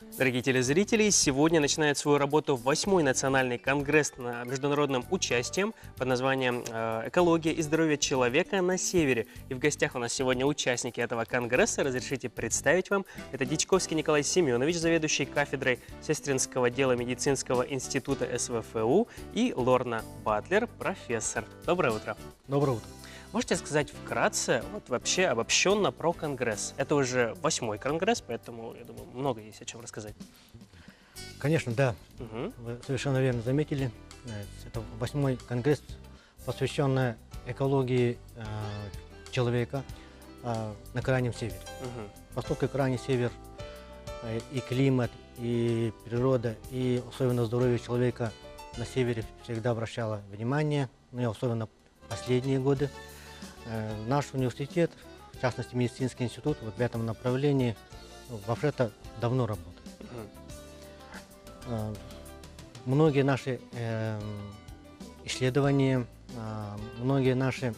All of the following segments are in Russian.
Дорогие телезрители, сегодня начинает свою работу 8-й национальный конгресс на международным участием под названием «Экология и здоровье человека на севере». И в гостях у нас сегодня участники этого конгресса. Разрешите представить вам. Это Дичковский Николай Семенович, заведующий кафедрой сестринского дела медицинского института СВФУ, и Лорна Батлер, профессор. Доброе утро. Доброе утро. Можете сказать вкратце, вот вообще обобщенно про конгресс? Это уже 8-й конгресс, поэтому, я думаю, много есть о чем рассказать. Конечно, да. Угу. Вы совершенно верно заметили. Это 8-й конгресс, посвященный экологии человека на Крайнем Севере. Угу. Поскольку Крайний Север и климат, и природа, и особенно здоровье человека на севере всегда обращало внимание, ну и особенно последние годы. Наш университет, в частности медицинский институт, вот в этом направлении вообще-то давно работает. Многие наши исследования, многие наши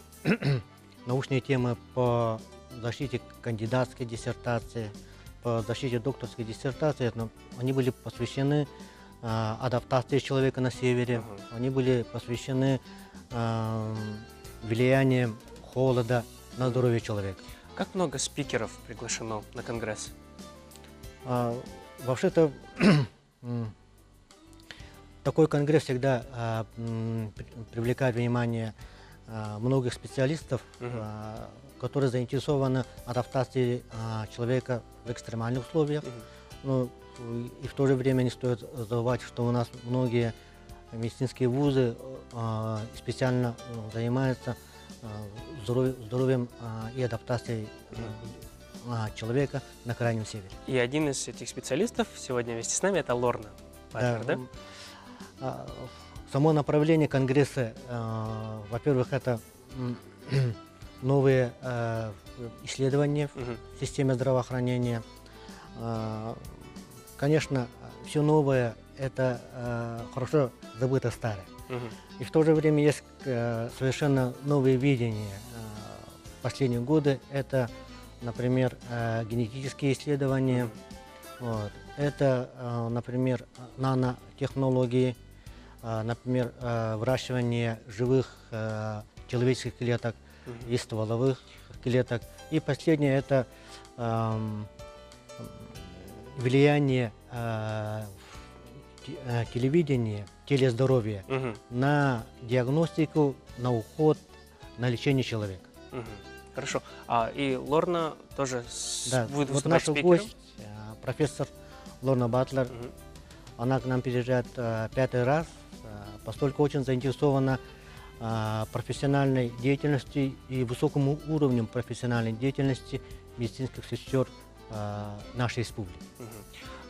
научные темы по защите кандидатской диссертации, по защите докторской диссертации, они были посвящены адаптации человека на севере, они были посвящены влиянию холода на здоровье человека. Как много спикеров приглашено на конгресс? Вообще-то такой конгресс всегда привлекает внимание многих специалистов, которые заинтересованы в адаптации человека в экстремальных условиях. Но и в то же время не стоит забывать, что у нас многие медицинские вузы специально занимаются здоровьем и адаптацией человека на Крайнем Севере. И один из этих специалистов сегодня вместе с нами — это Лорна Батлер, да? Само направление конгресса, во-первых, это новые исследования в системе здравоохранения. Конечно, все новое – это хорошо забыто старое. И в то же время есть совершенно новые видения. В последние годы это, например, генетические исследования, это, например, нанотехнологии, например, выращивание живых человеческих клеток и стволовых клеток. И последнее – это влияние телевидения, телездоровья на диагностику, на уход, на лечение человека. Хорошо. И Лорна тоже будет вот выступать наш спикером? гость, профессор Лорна Батлер, она к нам приезжает 5-й раз, поскольку очень заинтересована профессиональной деятельностью и высоким уровнем профессиональной деятельности медицинских сестер нашей республики.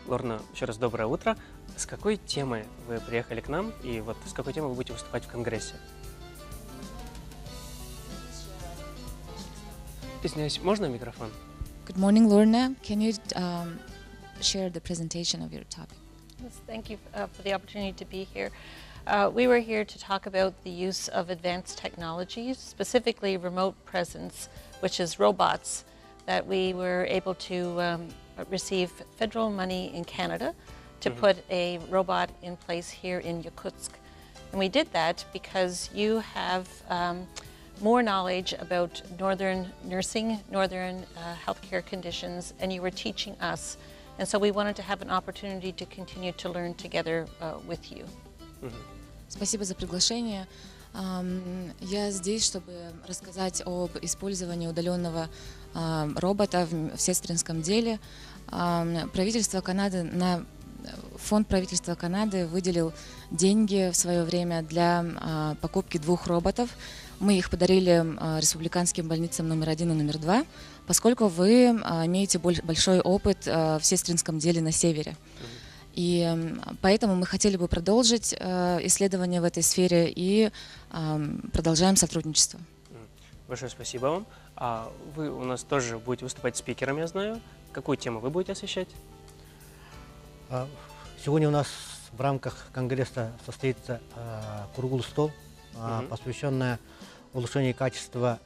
Лорна, еще раз доброе утро. С какой темой вы приехали к нам и вот с какой темой вы будете выступать в конгрессе? Извиняюсь, можно микрофон? Good morning, Lorna. Can you share the presentation of your topic? Yes, thank you for the opportunity to be here. We were here to talk about the use of advanced technologies, specifically remote presence, which is robots, that we were able to receive federal money in Canada to put a robot in place here in Yakutsk. And we did that because you have more knowledge about northern nursing, northern healthcare conditions, and you were teaching us. And so we wanted to have an opportunity to continue to learn together with you. Спасибо за приглашение. Я здесь, чтобы рассказать об использовании удаленного робота в сестринском деле. Фонд правительства Канады выделил деньги в свое время для покупки 2 роботов. Мы их подарили республиканским больницам номер 1 и номер 2, поскольку вы имеете большой опыт в сестринском деле на севере. И поэтому мы хотели бы продолжить исследования в этой сфере и продолжаем сотрудничество. Большое спасибо вам. Вы у нас тоже будете выступать спикером, я знаю. Какую тему вы будете освещать? Сегодня у нас в рамках конгресса состоится круглый стол, посвященный улучшению качества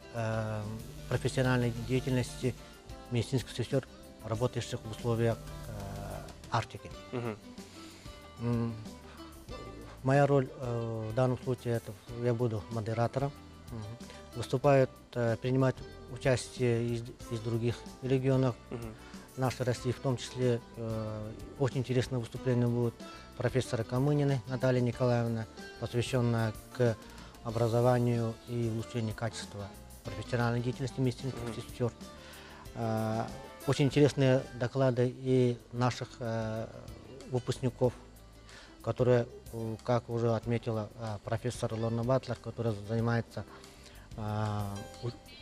профессиональной деятельности медицинских сестер, работающих в условиях Арктики. Мгм. М, Моя роль в данном случае это я буду модератором. Мгм. Выступают, принимать участие из других регионов Мгм. нашей России, в том числе очень интересное выступление будет профессора Камыниной Натальи Николаевны, посвященное к образованию и улучшению качества профессиональной деятельности медицинских Мгм. сестер. Очень интересные доклады и наших выпускников, которые, как уже отметила профессор Лорна Батлер, которая занимается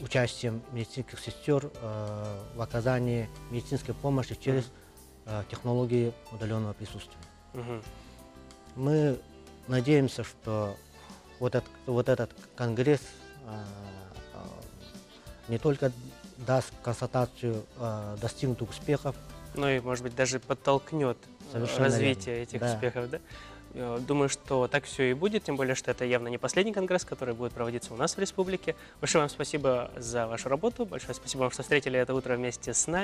участием медицинских сестер в оказании медицинской помощи через технологии удаленного присутствия. Мгм. Мы надеемся, что вот этот конгресс не только даст констатацию достигнутых успехов. Ну и, может быть, даже подтолкнет Совершенно развитие верно. этих Да. успехов, да? Думаю, что так все и будет, тем более, что это явно не последний конгресс, который будет проводиться у нас в республике. Большое вам спасибо за вашу работу, большое спасибо вам, что встретили это утро вместе с нами.